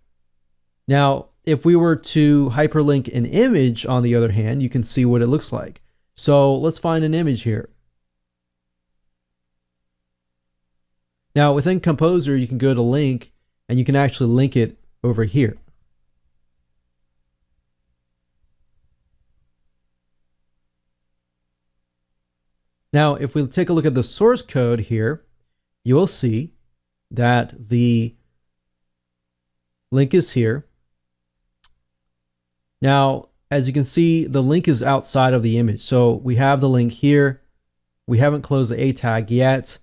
Now, if we were to hyperlink an image, on the other hand, you can see what it looks like. So let's find an image here. Now, within Composer, you can go to link, and you can actually link it over here. Now, if we take a look at the source code here, you will see that the link is here. Now, as you can see, the link is outside of the image. So we have the link here. We haven't closed the A tag yet.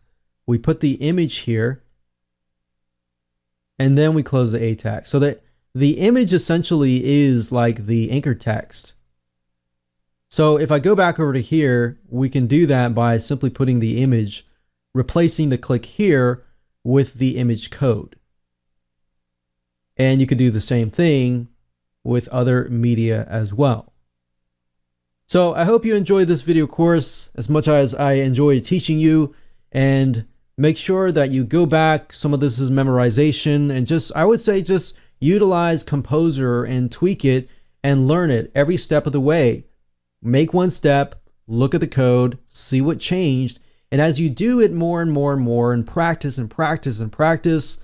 We put the image here, and then we close the A tag. So that the image essentially is like the anchor text. So if I go back over to here, we can do that by simply putting the image, replacing the click here with the image code. And you could do the same thing with other media as well. So I hope you enjoyed this video course as much as I enjoyed teaching you, and make sure that you go back. Some of this is memorization, and I would say just utilize Composer and tweak it and learn it every step of the way. Make one step, look at the code, see what changed, and as you do it more and more and more and practice and practice and practice,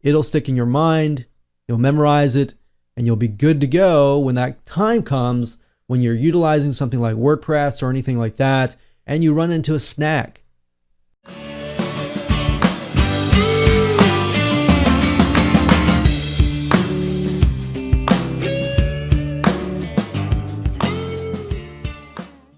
it'll stick in your mind, you'll memorize it, and you'll be good to go when that time comes when you're utilizing something like WordPress or anything like that, and you run into a snag.